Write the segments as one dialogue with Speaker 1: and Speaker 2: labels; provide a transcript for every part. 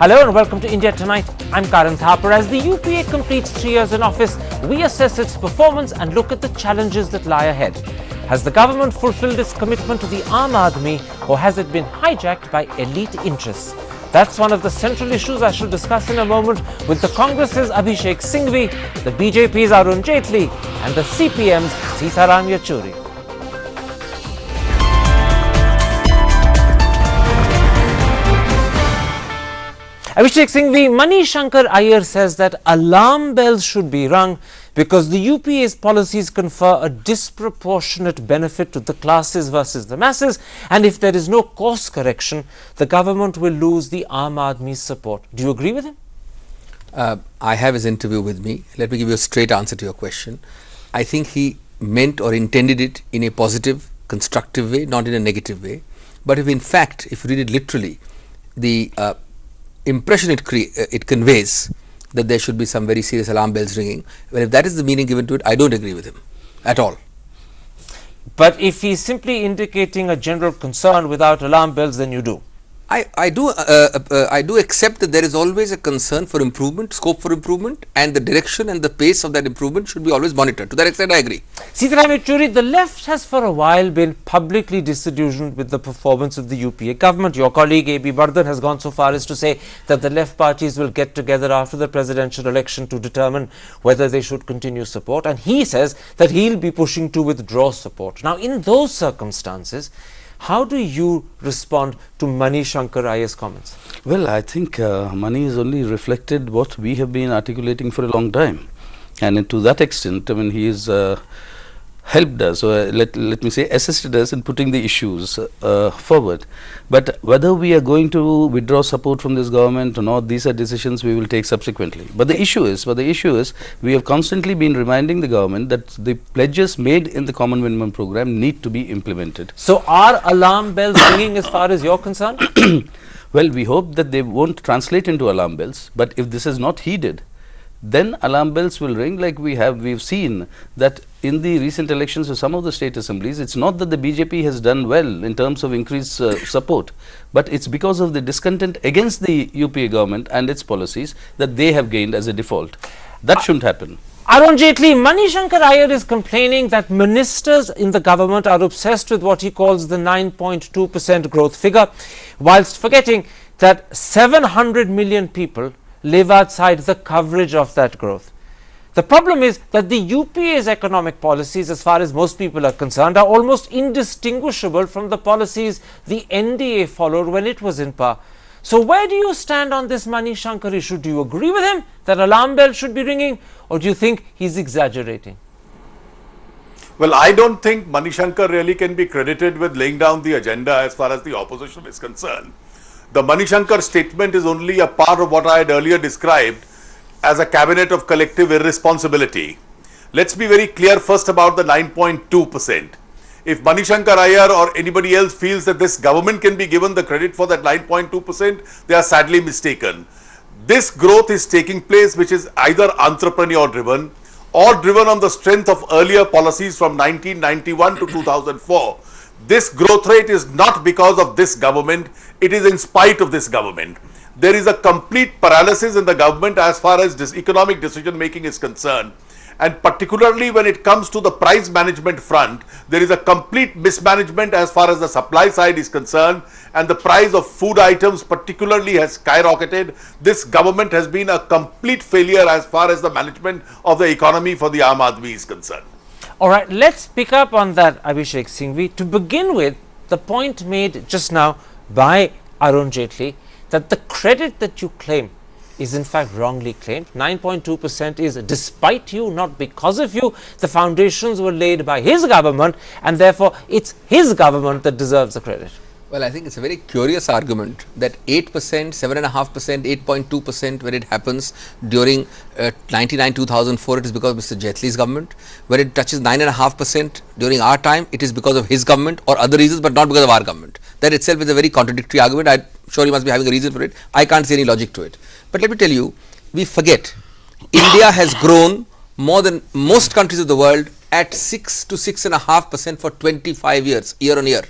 Speaker 1: Hello and welcome to India Tonight. I'm Karan Thapar. As the UPA completes 3 years in office, we assess its performance and look at the challenges that lie ahead. Has the government fulfilled its commitment to the Aam Aadmi, or has it been hijacked by elite interests? That's one of the central issues I shall discuss in a moment with the Congress's Abhishek Singhvi, the BJP's Arun Jaitley and the CPM's Sitaram Yechury. Abhishek Singhvi, Mani Shankar Iyer says that alarm bells should be rung because the UPA's policies confer a disproportionate benefit to the classes versus the masses, and if there is no course correction, the government will lose the Aam Aadmi's support. Do you agree with him?
Speaker 2: I have his interview with me. Let me give you a straight answer to your question. I think he meant or intended it in a positive, constructive way, not in a negative way. But if in fact, if you read it literally, the impression it conveys that there should be some very serious alarm bells ringing. Well, if that is the meaning given to it, I don't agree with him at all.
Speaker 1: But if he's simply indicating a general concern without alarm bells, then you do.
Speaker 2: I do accept that there is always a concern for improvement, scope for improvement, and the direction and the pace of that improvement should be always monitored. To that extent, I agree.
Speaker 1: Sitaram Yechury, the left has for a while been publicly disillusioned with the performance of the UPA government. Your colleague A.B. Bardhan has gone so far as to say that the left parties will get together after the presidential election to determine whether they should continue support, and he says that he'll be pushing to withdraw support. Now, in those circumstances, how do you respond to Mani Shankar Iyer's comments?
Speaker 3: Well, I think Mani has only reflected what we have been articulating for a long time, and to that extent, I mean, he is helped us, or let me say assisted us in putting the issues forward. But whether we are going to withdraw support from this government or not, these are decisions we will take subsequently. But the issue is, we have constantly been reminding the government that the pledges made in the Common Minimum Program need to be implemented.
Speaker 1: So are alarm bells ringing as far as you're concerned?
Speaker 3: Well, we hope that they won't translate into alarm bells, but if this is not heeded, then alarm bells will ring. Like we've seen that in the recent elections of some of the state assemblies, it's not that the BJP has done well in terms of increased support, but it's because of the discontent against the UPA government and its policies that they have gained as a default. That shouldn't happen.
Speaker 1: Arun Jaitley, Mani Shankar Iyer is complaining that ministers in the government are obsessed with what he calls the 9.2% growth figure, whilst forgetting that 700 million people live outside the coverage of that growth. The problem is that the UPA's economic policies, as far as most people are concerned, are almost indistinguishable from the policies the NDA followed when it was in power. So where do you stand on this Mani Shankar issue? Do you agree with him that alarm bells should be ringing, or do you think he's exaggerating?
Speaker 4: Well, I don't think Mani Shankar really can be credited with laying down the agenda as far as the opposition is concerned. The Mani Shankar statement is only a part of what I had earlier described as a cabinet of collective irresponsibility. Let's be very clear first about the 9.2%. If Mani Shankar Iyer or anybody else feels that this government can be given the credit for that 9.2%, they are sadly mistaken. This growth is taking place which is either entrepreneur driven or driven on the strength of earlier policies from 1991 to 2004. This growth rate is not because of this government, it is in spite of this government. There is a complete paralysis in the government as far as this economic decision making is concerned. And particularly when it comes to the price management front, there is a complete mismanagement as far as the supply side is concerned, and the price of food items particularly has skyrocketed. This government has been a complete failure as far as the management of the economy for the Aam Aadmi is concerned.
Speaker 1: All right, let's pick up on that, Abhishek Singhvi. To begin with, the point made just now by Arun Jaitley that the credit that you claim is in fact wrongly claimed. 9.2% is despite you, not because of you. The foundations were laid by his government, and therefore it's his government that deserves the credit.
Speaker 2: Well, I think it's a very curious argument that 8%, 7.5%, 8.2% when it happens during 99-2004, it is because of Mr. Jaitley's government. When it touches 9.5% during our time, it is because of his government or other reasons, but not because of our government. That itself is a very contradictory argument. I'm sure he must be having a reason for it. I can't see any logic to it. But let me tell you, we forget India has grown more than most countries of the world at 6 to 6.5% for 25 years, year on year.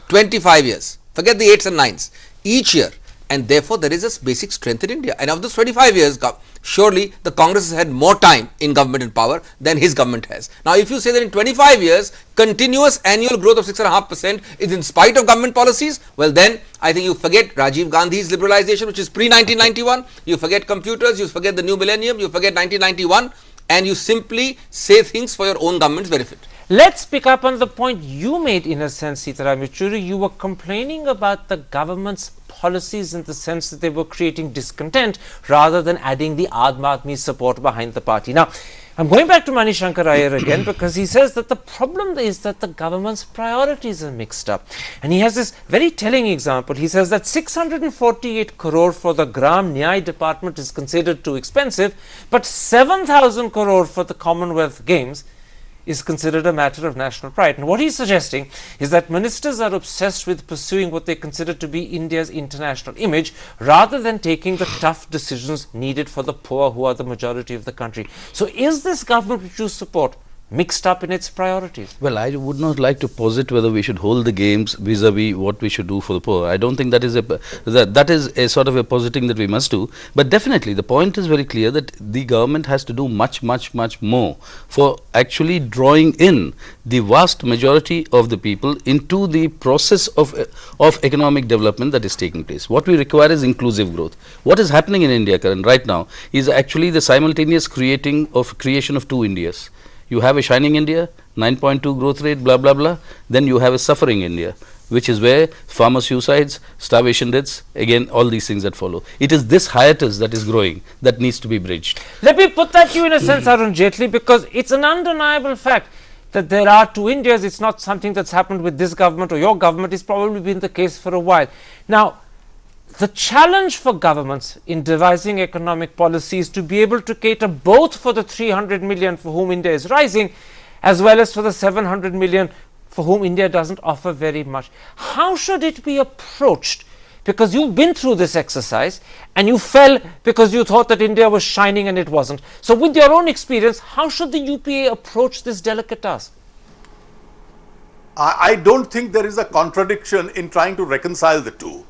Speaker 2: 25 years. Forget the 8s and 9s. Each year. and therefore there is a basic strength in India. And of those 25 years, surely the Congress has had more time in government and power than his government has. Now, if you say that in 25 years, continuous annual growth of 6.5% is in spite of government policies, well then I think you forget Rajiv Gandhi's liberalization, which is pre-1991, you forget computers, you forget the new millennium, you forget 1991, and you simply say things for your own government's benefit.
Speaker 1: Let's pick up on the point you made, in a sense, Sitaram Yechuri. You were complaining about the government's policies in the sense that they were creating discontent rather than adding the Aam Aadmi support behind the party. Now, I'm going back to Manishankar Iyer again because he says that the problem is that the government's priorities are mixed up. And he has this very telling example. He says that 648 crore for the Gram Nyay department is considered too expensive, but 7,000 crore for the Commonwealth Games is considered a matter of national pride. And what he's suggesting is that ministers are obsessed with pursuing what they consider to be India's international image rather than taking the tough decisions needed for the poor, who are the majority of the country. So is this government which you support mixed up in its priorities?
Speaker 3: Well, I would not like to posit whether we should hold the games vis-a-vis what we should do for the poor. I don't think that is a sort of a positing that we must do. But definitely the point is very clear that the government has to do much more for actually drawing in the vast majority of the people into the process of economic development that is taking place. What we require is inclusive growth. What is happening in India, Karan, right now is actually the simultaneous creation of two Indias. You have a shining India, 9.2 growth rate, blah, blah, blah. Then you have a suffering India, which is where farmer suicides, starvation deaths, again, all these things that follow. It is this hiatus that is growing that needs to be bridged.
Speaker 1: Let me put that to you in a sense, Arun Jaitley, because it's an undeniable fact that there are two Indias. It's not something that's happened with this government or your government. It's probably been the case for a while. Now, the challenge for governments in devising economic policy is to be able to cater both for the 300 million for whom India is rising, as well as for the 700 million for whom India doesn't offer very much. How should it be approached? Because you've been through this exercise and you fell because you thought that India was shining and it wasn't. So with your own experience, how should the UPA approach this delicate task?
Speaker 4: I don't think there is a contradiction in trying to reconcile the two.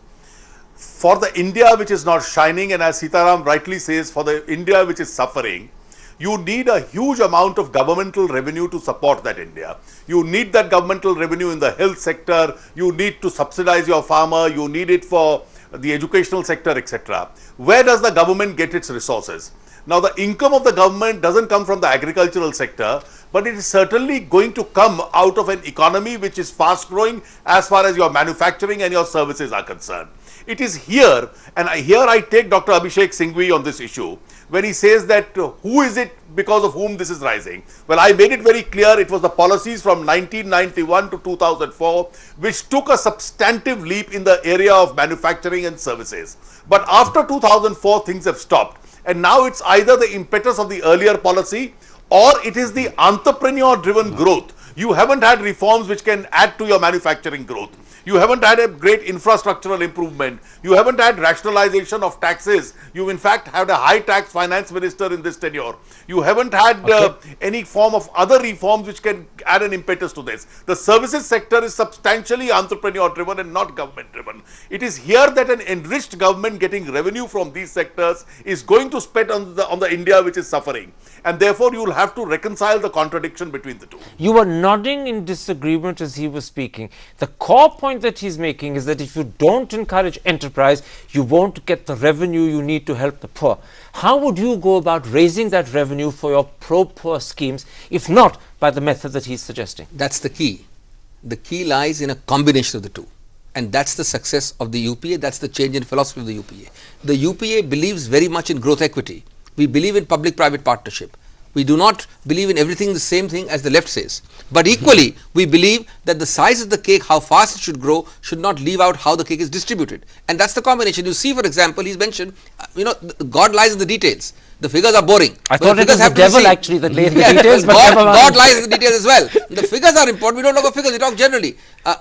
Speaker 4: For the India which is not shining, and as Sitaram rightly says, for the India which is suffering, you need a huge amount of governmental revenue to support that India. You need that governmental revenue in the health sector, you need to subsidize your farmer, you need it for the educational sector, etc. Where does the government get its resources? Now, the income of the government doesn't come from the agricultural sector, but it is certainly going to come out of an economy which is fast growing as far as your manufacturing and your services are concerned. It is here, and here I take Dr. Abhishek Singhvi on this issue, when he says that who is it because of whom this is rising? Well, I made it very clear it was the policies from 1991 to 2004 which took a substantive leap in the area of manufacturing and services. But after 2004, things have stopped, and now it's either the impetus of the earlier policy or it is the entrepreneur-driven growth. You haven't had reforms which can add to your manufacturing growth. You haven't had a great infrastructural improvement. You haven't had rationalization of taxes. You in fact had a high tax finance minister in this tenure. You haven't had any form of other reforms which can add an impetus to this. The services sector is substantially entrepreneur driven and not government driven. It is here that an enriched government getting revenue from these sectors is going to spend on the India which is suffering. And therefore, you will have to reconcile the contradiction between the two.
Speaker 1: You were nodding in disagreement as he was speaking. The core point that he's making is that if you don't encourage enterprise, you won't get the revenue you need to help the poor. How would you go about raising that revenue for your pro-poor schemes, if not by the method that he's suggesting?
Speaker 2: That's the key. The key lies in a combination of the two. And that's the success of the UPA. That's the change in philosophy of the UPA. The UPA believes very much in growth equity. We believe in public-private partnership. We do not believe in everything the same thing as the left says. But equally, we believe that the size of the cake, how fast it should grow, should not leave out how the cake is distributed. And that's the combination. You see, for example, he's mentioned, God lies in the details. The figures are boring.
Speaker 1: I thought it was the devil actually that lay in the details. But
Speaker 2: God lies in the details as well. The figures are important. We don't talk about figures, we talk generally.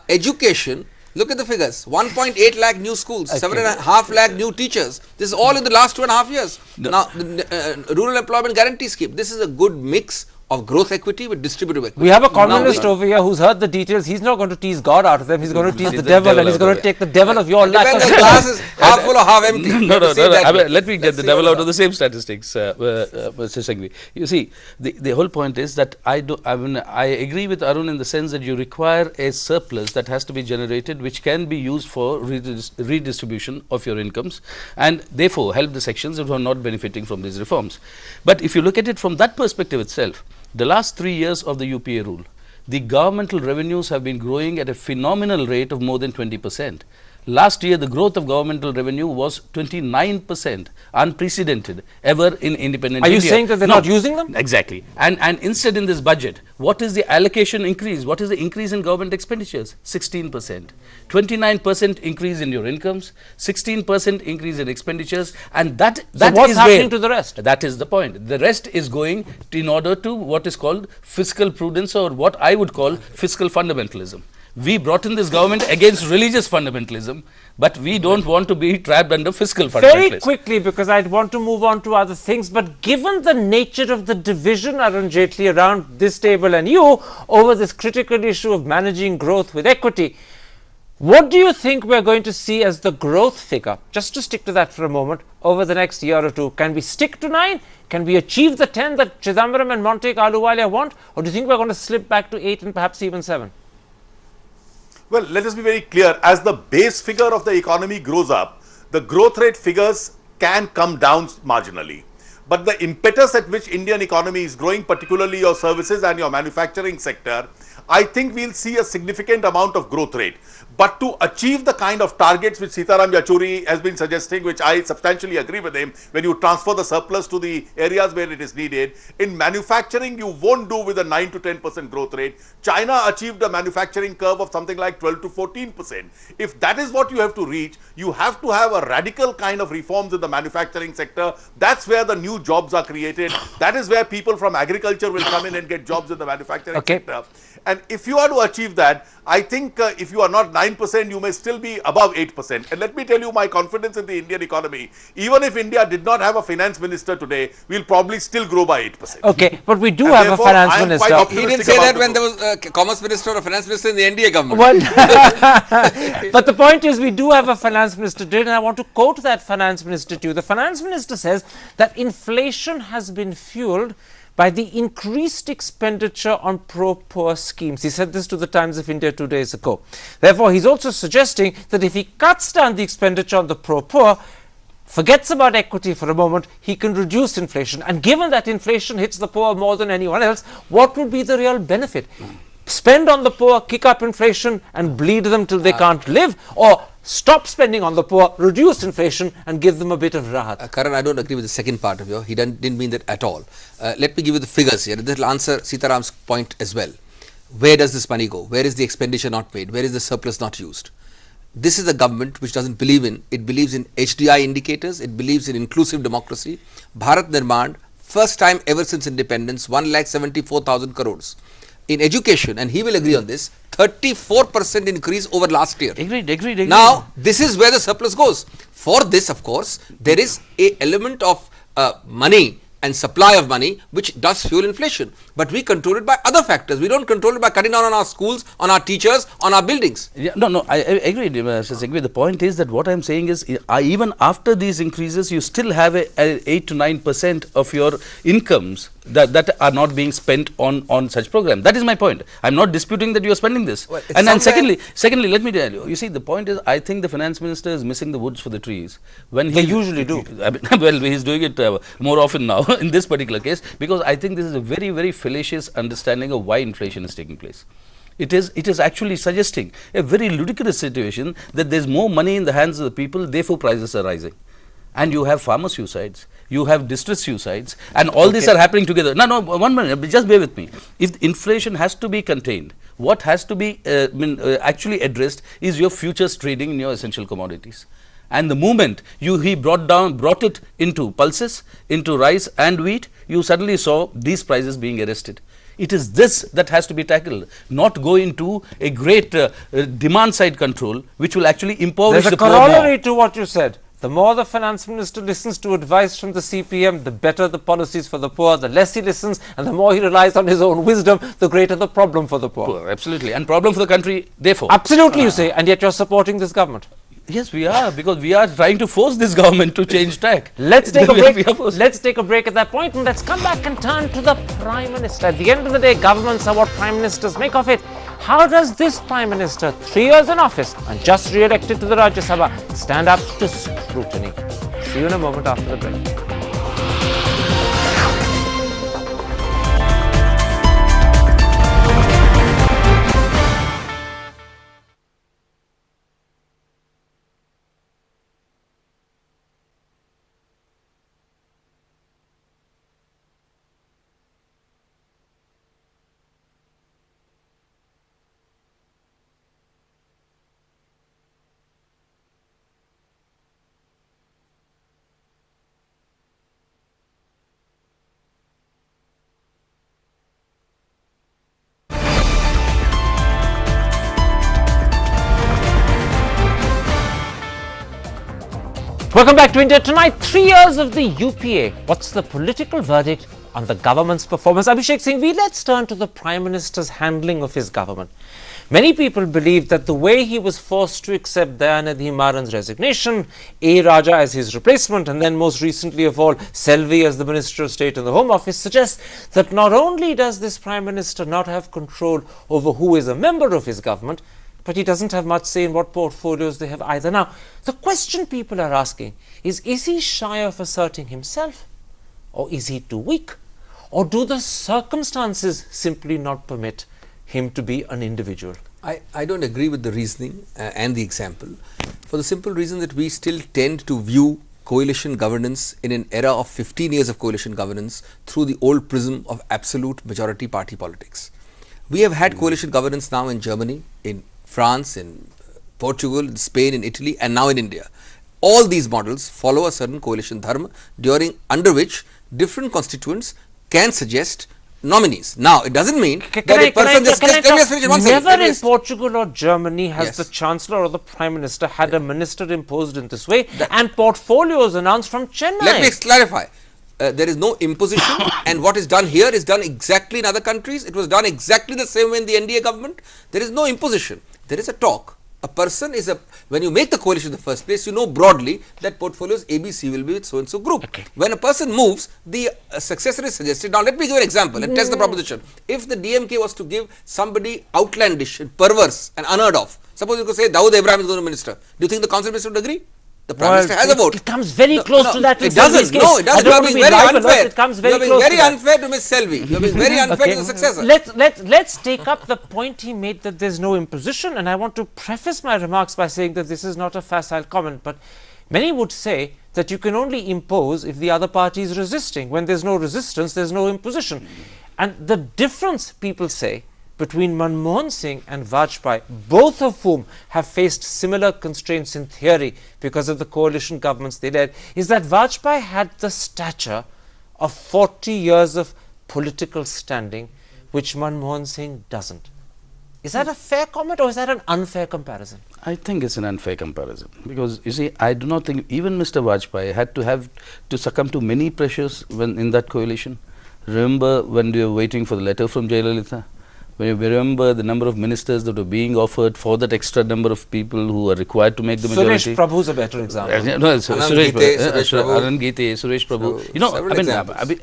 Speaker 2: Education. Look at the figures, 1.8 lakh new schools, 7.5 lakh new teachers. This is all in the last 2.5 years. Now, the Rural Employment Guarantee Scheme, this is a good mix of growth equity with distributive equity.
Speaker 1: We have a communist over here who's heard the details. He's not going to tease God out of them. He's going to tease the devil, and he's going to take the devil of your lack of
Speaker 2: The glass is half full or half empty.
Speaker 3: No, let me get the devil out of the same statistics, Mr. Singhvi. You see, the whole point is that I agree with Arun in the sense that you require a surplus that has to be generated, which can be used for redistribution of your incomes, and therefore help the sections who are not benefiting from these reforms. But if you look at it from that perspective itself, the last 3 years of the UPA rule, the governmental revenues have been growing at a phenomenal rate of more than 20%. Last year, the growth of governmental revenue was 29%, unprecedented ever in independent India.
Speaker 1: Are you saying that they're not using them?
Speaker 3: Exactly. And instead in this budget, what is the allocation increase? What is the increase in government expenditures? 16%. 29% increase in your incomes, 16% increase in expenditures, and that
Speaker 1: So
Speaker 3: is
Speaker 1: what's happening
Speaker 3: where,
Speaker 1: to the rest?
Speaker 3: That is the point. The rest is going in order to what is called fiscal prudence, or what I would call fiscal fundamentalism. We brought in this government against religious fundamentalism, but we don't want to be trapped under fiscal fundamentalism.
Speaker 1: Very quickly, because I'd want to move on to other things, but given the nature of the division, Arun Jaitley, around this table and you over this critical issue of managing growth with equity, what do you think we're going to see as the growth figure? Just to stick to that for a moment, over the next year or two. Can we stick to 9? Can we achieve the 10 that Chidambaram and Montague Ahluwalia want? Or do you think we're going to slip back to 8 and perhaps even 7?
Speaker 4: Well, let us be very clear. As the base figure of the economy grows up, the growth rate figures can come down marginally. But the impetus at which Indian economy is growing, particularly your services and your manufacturing sector, I think we'll see a significant amount of growth rate. But to achieve the kind of targets which Sitaram Yachuri has been suggesting, which I substantially agree with him, when you transfer the surplus to the areas where it is needed, in manufacturing you won't do with a 9 to 10% growth rate. China achieved a manufacturing curve of something like 12 to 14%. If that is what you have to reach, you have to have a radical kind of reforms in the manufacturing sector. That's where the new jobs are created. That is where people from agriculture will come in and get jobs in the manufacturing sector. And if you are to achieve that, I think if you are not 9%, you may still be above 8%. And let me tell you my confidence in the Indian economy. Even if India did not have a finance minister today, we'll probably still grow by 8%.
Speaker 1: Okay, but we do have a finance minister.
Speaker 2: He didn't say that when there was a commerce minister or a finance minister in the NDA government.
Speaker 1: Well, but the point is, we do have a finance minister today, and I want to quote that finance minister to you. The finance minister says that inflation has been fueled by the increased expenditure on pro-poor schemes. He said this to the Times of India 2 days ago. Therefore, he's also suggesting that if he cuts down the expenditure on the pro-poor, forgets about equity for a moment, he can reduce inflation. And given that inflation hits the poor more than anyone else, what would be the real benefit? Spend on the poor, kick up inflation and bleed them till they can't live, or stop spending on the poor, reduce inflation and give them a bit of rahat?
Speaker 2: Karan, I don't agree with the second part of your. He didn't mean that at all. Let me give you the figures here. This will answer Sitaram's point as well. Where does this money go? Where is the expenditure not paid? Where is the surplus not used? This is a government which doesn't believe in, it believes in HDI indicators, it believes in inclusive democracy. Bharat Nirman, first time ever since independence, 1,74,000 crores. In education, and he will agree on this, 34% increase over last year.
Speaker 3: Agreed.
Speaker 2: Now, this is where the surplus goes. For this, of course, there is a element of money and supply of money which does fuel inflation. But we control it by other factors. We don't control it by cutting down on our schools, on our teachers, on our buildings.
Speaker 3: Yeah, no, I agree, Mr. Singhvi. The point is that what I'm saying is, even after these increases, you still have a 8 to 9% of your incomes that are not being spent on such program. That is my point. I'm not disputing that you are spending this. Well, and secondly, let me tell you. You see, the point is, I think the finance minister is missing the woods for the trees. When they usually do. Well, he's doing it more often now in this particular case, because I think this is a very, very fallacious understanding of why inflation is taking place. It is actually suggesting a very ludicrous situation that there's more money in the hands of the people, therefore prices are rising. And you have farmer suicides, you have distress suicides, and all these are happening together. No, 1 minute, just bear with me. If inflation has to be contained, what has to be actually addressed is your futures trading in your essential commodities. And the moment he brought it into pulses, into rice and wheat, you suddenly saw these prices being arrested. It is this that has to be tackled, not go into a great demand side control, which will actually impoverish the poor more.
Speaker 1: There's a corollary to what you said. The more the finance minister listens to advice from the CPM, the better the policies for the poor. The less he listens and the more he relies on his own wisdom, the greater the problem for the poor.
Speaker 3: Poor, absolutely. And problem for the country, therefore.
Speaker 1: Absolutely, you say, and yet you're supporting this government.
Speaker 3: Yes, we are, because we are trying to force this government to change tack.
Speaker 1: Let's take a break. Let's take a break at that point, and let's come back and turn to the Prime Minister. At the end of the day, governments are what Prime Ministers make of it. How does this Prime Minister, 3 years in office and just re-elected to the Rajya Sabha, stand up to scrutiny? See you in a moment after the break. Welcome back to India Tonight. 3 years of the UPA. What's the political verdict on the government's performance? Abhishek singhvi, let's turn to the Prime Minister's handling of his government. Many people believe that the way he was forced to accept Dayanidhi Maran's resignation, A. Raja as his replacement, and then most recently of all, Selvi as the Minister of State in the Home Office, suggests that not only does this Prime Minister not have control over who is a member of his government, but he doesn't have much say in what portfolios they have either. Now, the question people are asking is he shy of asserting himself? Or is he too weak? Or do the circumstances simply not permit him to be an individual?
Speaker 2: I don't agree with the reasoning and the example, for the simple reason that we still tend to view coalition governance in an era of 15 years of coalition governance through the old prism of absolute majority party politics. We have had coalition governance now in Germany, in France, in Portugal, in Spain, in Italy, and now in India. All these models follow a certain coalition dharma, under which different constituents can suggest nominees. Now, it doesn't mean that a person just let me just finish one second.
Speaker 1: Never in Portugal or Germany has the Chancellor or the Prime Minister had a minister imposed in this way and portfolios announced from Chennai.
Speaker 2: Let me clarify. There is no imposition, and what is done here is done exactly in other countries. It was done exactly the same way in the NDA government. There is no imposition. There is a talk. A person is when you make the coalition in the first place, you know broadly that portfolios ABC will be with so and so group. Okay. When a person moves, the successor is suggested. Now, let me give an example and test the proposition. If the DMK was to give somebody outlandish and perverse and unheard of, suppose you could say Dawood Ibrahim is going to minister, do you think the council minister would agree? The Prime Minister has a vote.
Speaker 1: It comes very close to that.
Speaker 2: It doesn't. No, it doesn't. You are being very unfair. It comes very close. You are being very unfair to Ms. Selvi. You are being very unfair to the successor.
Speaker 1: Let's take up the point he made that there's no imposition, and I want to preface my remarks by saying that this is not a facile comment, but many would say that you can only impose if the other party is resisting. When there's no resistance, there's no imposition. And the difference, people say, between Manmohan Singh and Vajpayee, both of whom have faced similar constraints in theory because of the coalition governments they led, is that Vajpayee had the stature of 40 years of political standing, which Manmohan Singh doesn't. Is that a fair comment or is that an unfair comparison?
Speaker 3: I think it's an unfair comparison, because you see, I do not think even Mr. Vajpayee had to succumb to many pressures when in that coalition. Remember when we were waiting for the letter from Jayalalitha? When you remember the number of ministers that were being offered for that extra number of people who are required to make the majority.
Speaker 1: Suresh Prabhu is a better example.
Speaker 3: No, Anand Gite, Suresh Prabhu. You know,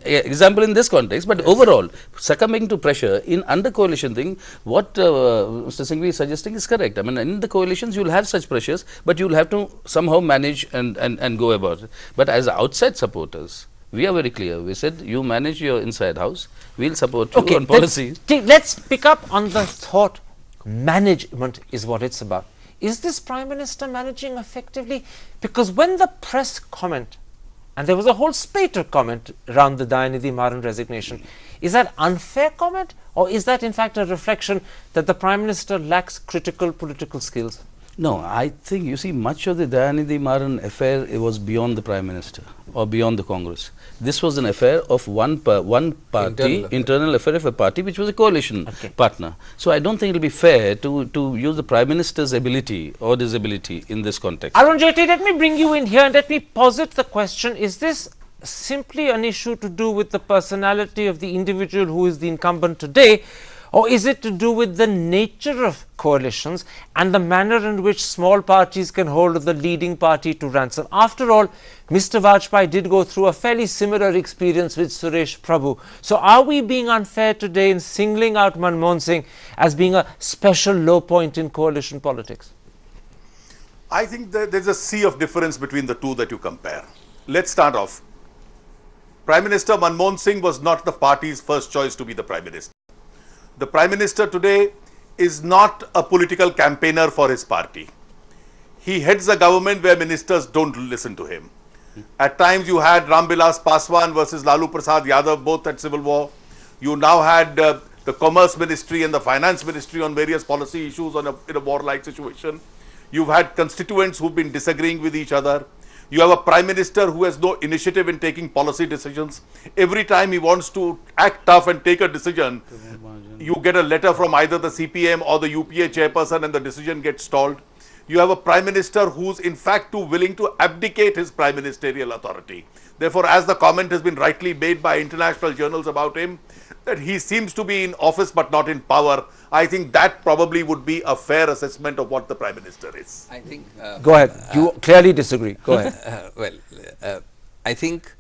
Speaker 3: example in this context, but overall, succumbing to pressure in under coalition thing, what Mr. Singhvi is suggesting is correct. I mean, in the coalitions, you will have such pressures, but you will have to somehow manage and go about it. But as outside supporters, we are very clear. We said, you manage your inside house, we'll support you on policy.
Speaker 1: Let's pick up on the thought. Management is what it's about. Is this Prime Minister managing effectively? Because when the press comment, and there was a whole spate of comment around the Dayanidhi Maran resignation, is that unfair comment, or is that in fact a reflection that the Prime Minister lacks critical political skills?
Speaker 3: No, I think, you see, much of the Dayanidhi Maran affair, it was beyond the Prime Minister. or beyond the Congress. This was an affair of one party, internal affair of a party which was a coalition partner. So I don't think it will be fair to use the Prime Minister's ability or disability in this context.
Speaker 1: Arun Jaitley, let me bring you in here and let me posit the question, is this simply an issue to do with the personality of the individual who is the incumbent today, or is it to do with the nature of coalitions and the manner in which small parties can hold the leading party to ransom? After all, Mr. Vajpayee did go through a fairly similar experience with Suresh Prabhu. So are we being unfair today in singling out Manmohan Singh as being a special low point in coalition politics?
Speaker 4: I think that there's a sea of difference between the two that you compare. Let's start off. Prime Minister Manmohan Singh was not the party's first choice to be the Prime Minister. The Prime Minister today is not a political campaigner for his party. He heads a government where ministers don't listen to him. At times you had Ramvilas Paswan versus Lalu Prasad Yadav, both at civil war. You now had the Commerce Ministry and the Finance Ministry on various policy issues in a warlike situation. You've had constituents who've been disagreeing with each other. You have a Prime Minister who has no initiative in taking policy decisions. Every time he wants to act tough and take a decision, you get a letter from either the CPM or the UPA chairperson and the decision gets stalled. You have a Prime Minister who's in fact too willing to abdicate his prime ministerial authority. Therefore, as the comment has been rightly made by international journals about him, that he seems to be in office but not in power, I think that probably would be a fair assessment of what the Prime Minister is.
Speaker 2: I think.
Speaker 1: Go ahead. You clearly disagree. Go ahead.
Speaker 2: I think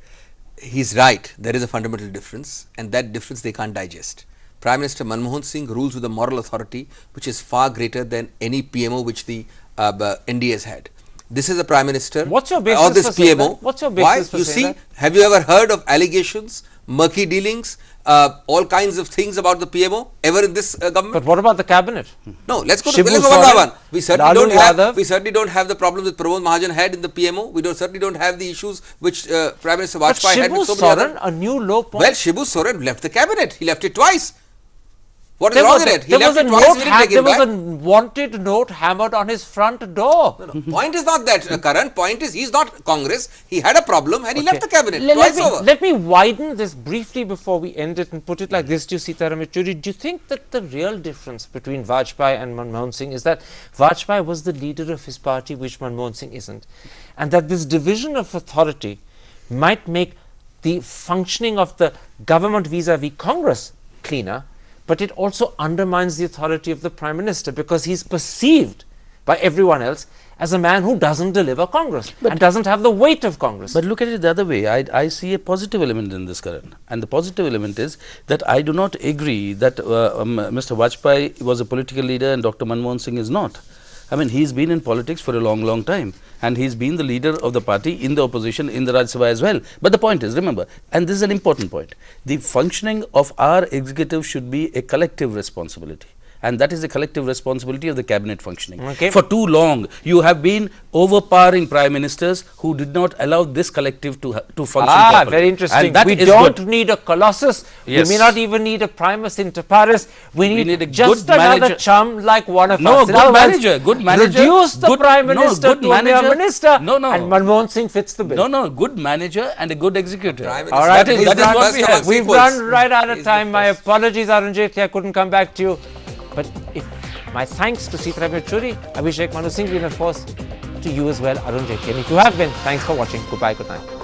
Speaker 2: he's right. There is a fundamental difference, and that difference they can't digest. Prime Minister Manmohan Singh rules with a moral authority which is far greater than any PMO which the NDA has had. This is a Prime Minister.
Speaker 1: What's your basis
Speaker 2: or this
Speaker 1: for saying
Speaker 2: PMO.
Speaker 1: that? What's your basis for
Speaker 2: you
Speaker 1: saying
Speaker 2: see,
Speaker 1: that?
Speaker 2: have you ever heard of allegations, murky dealings, all kinds of things about the PMO ever in this government?
Speaker 1: But what about the cabinet?
Speaker 2: No, let's go
Speaker 1: Shibu
Speaker 2: one by
Speaker 1: Soren,
Speaker 2: one. We certainly
Speaker 1: Lalu
Speaker 2: don't have the problems that Pramod Mahajan had in the PMO. We certainly don't have the issues which Prime Minister Vajpayee had with so many
Speaker 1: Soren,
Speaker 2: other.
Speaker 1: a new low point.
Speaker 2: Well, Shibu Soren left the cabinet. He left it twice. What is wrong with it? He
Speaker 1: There
Speaker 2: left
Speaker 1: was
Speaker 2: it
Speaker 1: a
Speaker 2: twice.
Speaker 1: note.
Speaker 2: We didn't take
Speaker 1: There
Speaker 2: him
Speaker 1: was
Speaker 2: back.
Speaker 1: a wanted note hammered on his front door.
Speaker 2: No. Point is not that, Karan. Point is he's not Congress. He had a problem and he left the cabinet twice over.
Speaker 1: Let me widen this briefly before we end it and put it like this to Sitaram Yechuri. Do you think that the real difference between Vajpayee and Manmohan Singh is that Vajpayee was the leader of his party, which Manmohan Singh isn't, and that this division of authority might make the functioning of the government vis-a-vis Congress cleaner, but it also undermines the authority of the Prime Minister because he's perceived by everyone else as a man who doesn't deliver Congress and doesn't have the weight of Congress.
Speaker 3: But look at it the other way. I see a positive element in this, Karan. And the positive element is that I do not agree that Mr. Vajpayee was a political leader and Dr. Manmohan Singh is not. I mean, he's been in politics for a long, long time. And he's been the leader of the party in the opposition in the Rajya Sabha as well. But the point is, remember, and this is an important point, the functioning of our executive should be a collective responsibility. And that is the collective responsibility of the cabinet functioning.
Speaker 1: Okay.
Speaker 3: For too long, you have been overpowering prime ministers who did not allow this collective to function properly.
Speaker 1: Very interesting.
Speaker 3: And that
Speaker 1: We
Speaker 3: is
Speaker 1: don't
Speaker 3: good.
Speaker 1: need a colossus.
Speaker 3: Yes.
Speaker 1: We may not even need a primus inter pares. We need
Speaker 3: a
Speaker 1: just
Speaker 3: good
Speaker 1: another
Speaker 3: manager.
Speaker 1: chum like one of
Speaker 3: No,
Speaker 1: us. In
Speaker 3: good
Speaker 1: other words,
Speaker 3: manager, good manager.
Speaker 1: Reduce the
Speaker 3: good,
Speaker 1: Prime Minister
Speaker 3: good
Speaker 1: to a mere
Speaker 3: manager.
Speaker 1: minister.
Speaker 3: No.
Speaker 1: And Manmohan Singh fits the bill.
Speaker 3: No, good manager and a good executive.
Speaker 2: Prime Minister.
Speaker 1: All right,
Speaker 3: that is
Speaker 1: we've
Speaker 3: what
Speaker 1: run-
Speaker 3: we have.
Speaker 1: We've
Speaker 2: Equals.
Speaker 1: run right out of
Speaker 2: He's the
Speaker 1: time. My
Speaker 2: first.
Speaker 1: apologies, Arun Jaitley. I couldn't come back to you. But my thanks to Sitaram Yechuri, Abhishek Singhvi, and of course to you as well, Arun Jaitley. And if you have been, thanks for watching. Goodbye, good night.